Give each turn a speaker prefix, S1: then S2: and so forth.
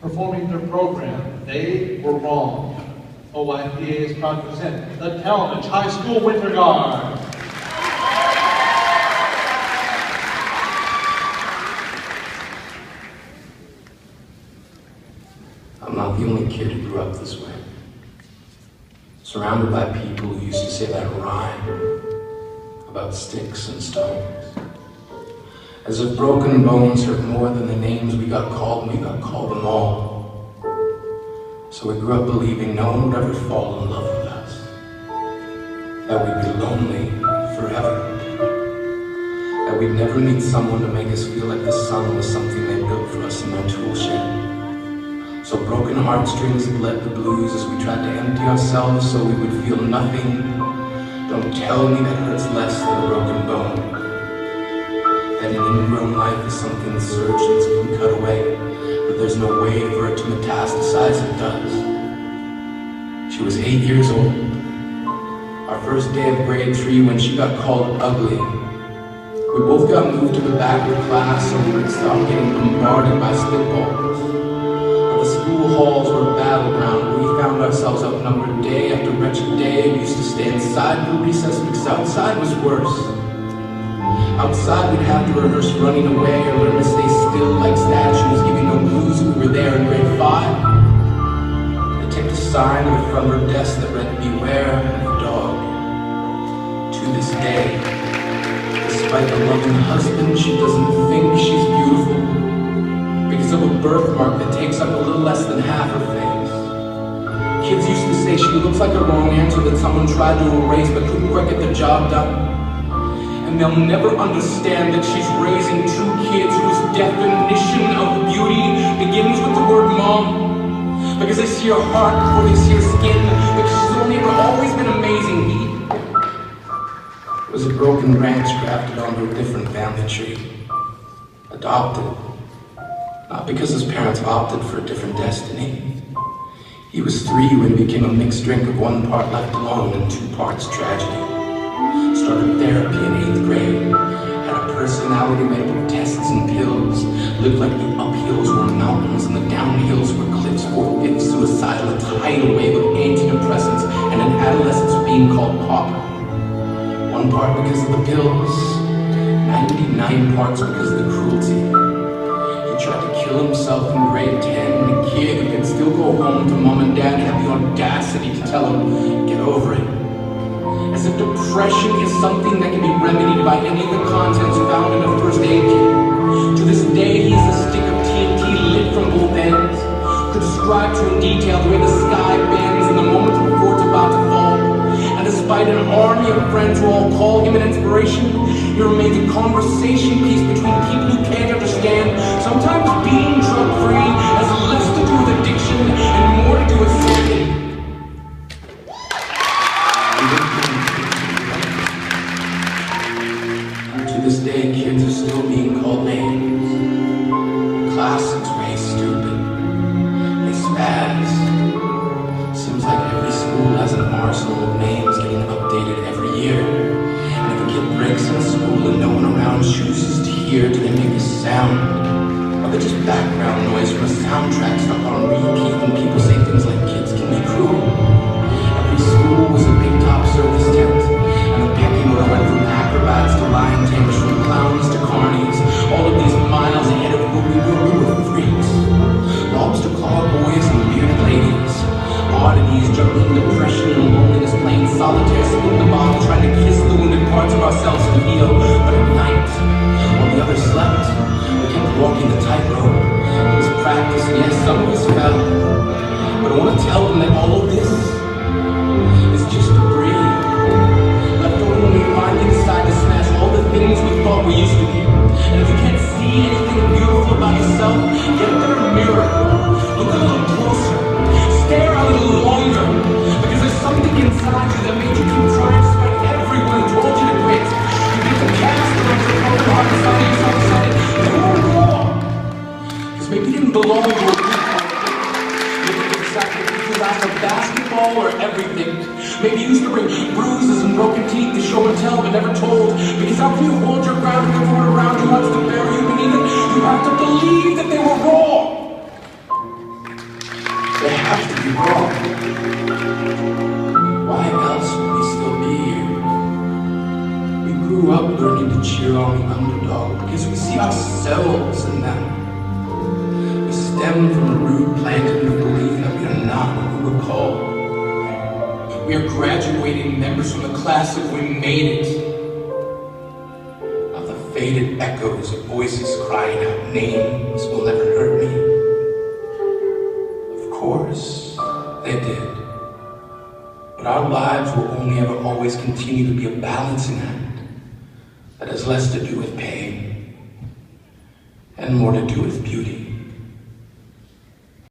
S1: performing their program, they were wrong. OIPA is proud to present the Talmadge High School Winter Guard.
S2: I'm not the only kid who grew up this way. Surrounded by people who used to say that rhyme about sticks and stones. As if broken bones hurt more than the names we got called, and we got called them all. So we grew up believing no one would ever fall in love with us. That we'd be lonely forever. That we'd never meet someone to make us feel like the sun was something they built for us in their tool shed. So broken heartstrings bled the blues as we tried to empty ourselves so we would feel nothing. Don't tell me that hurts less than a broken bone. That an ingrown life is something the surgeons can cut away, but there's no way for it to metastasize. It does. She was 8 years old. Our first day of grade 3 when she got called ugly. We both got moved to the back of the class so we would stop getting bombarded by spitballs. The school halls were a battleground where we found ourselves outnumbered day after wretched day. We used to stay inside for recess because outside was worse. Outside we'd have to rehearse running away or learn to stay still like statues, giving no clues if we were there in grade 5. They taped a sign on the front of her desk that read, "Beware of the dog." To this day, despite a loving husband, she doesn't think she's beautiful. Because of a birthmark that takes up a little less than half her face. Kids used to say she looks like a wrong answer that someone tried to erase but couldn't quite get the job done. And they'll never understand that she's raising 2 kids whose definition of beauty begins with the word mom. Because they see her heart before they see her skin. Because she's only ever always been amazing. It was a broken branch grafted onto a different family tree. Adopted. Not because his parents opted for a different destiny. He was 3 when he became a mixed drink of 1 part left alone and 2 parts tragedy. Started therapy in 8th grade. Had a personality made up of tests and pills. Lived like the uphills were mountains and the downhills were cliffs. 4/5 suicidal, a tidal wave of antidepressants, and an adolescence being called pauper. 1 part because of the pills. 99 parts because of the cruelty. He tried to kill himself in grade 10 when a kid who could still go home to mom and dad had the audacity to tell him, get over it. As if depression is something that can be remedied by any of the contents found in a first aid kit. To this day, he has a stick of TNT lit from both ends. Could describe to in detail the way the sky bends in the moment before it's about to fall. And despite an army of friends who all call him an inspiration, he remains a conversation piece between people who can't understand. Sometimes being drug-free has less to do with addiction and more to do with sanity. To this day, kids are still being called names. Classics way stupid. They spaz. Seems like every school has an arsenal of names getting updated every year. And if a kid breaks in school and no one around chooses to hear, do they make a sound? Or they're just background noise from a soundtrack stuck on repeat when people say things like kids can be cruel? Every school was a big top service tent. And the pecking order went from acrobats to lion tamers, from clowns to carnies. All of these miles ahead of who we were freaks. Lobster claw boys and bearded ladies. Oddities, juggling depression and loneliness, playing solitaire, spin the bottle, trying to kiss the wounded parts of ourselves to heal. But at night, while the others slept, we kept walking the tightrope. It was practice, and yes, some of us fell. But I want to tell them that all of this is just debris. Left over when we finally decide to smash all the things we thought we used to be. And if you can't see anything beautiful about yourself, get a better mirror. Look a little closer. Stare a little longer. Because there's something inside you that made you keep trying despite everyone who told you to quit. You get the cast around your broken heart inside of yourself and said, you were wrong. Because maybe you didn't belong to a group. For basketball or everything. Maybe you used to bring bruises and broken teeth to show and tell but never told. Because how can you hold your ground if everyone around you wants to bury you beneath it? You have to believe that they were wrong. cheer on the underdog because we see ourselves in them. We stem from a root planted in the belief that we are not what we were called. We are graduating members from the class of we made it. Not the faded echoes of voices crying out names will never hurt me. Of course, they did. But our lives will only ever always continue to be a balancing act that has less to do with pain and more to do with beauty.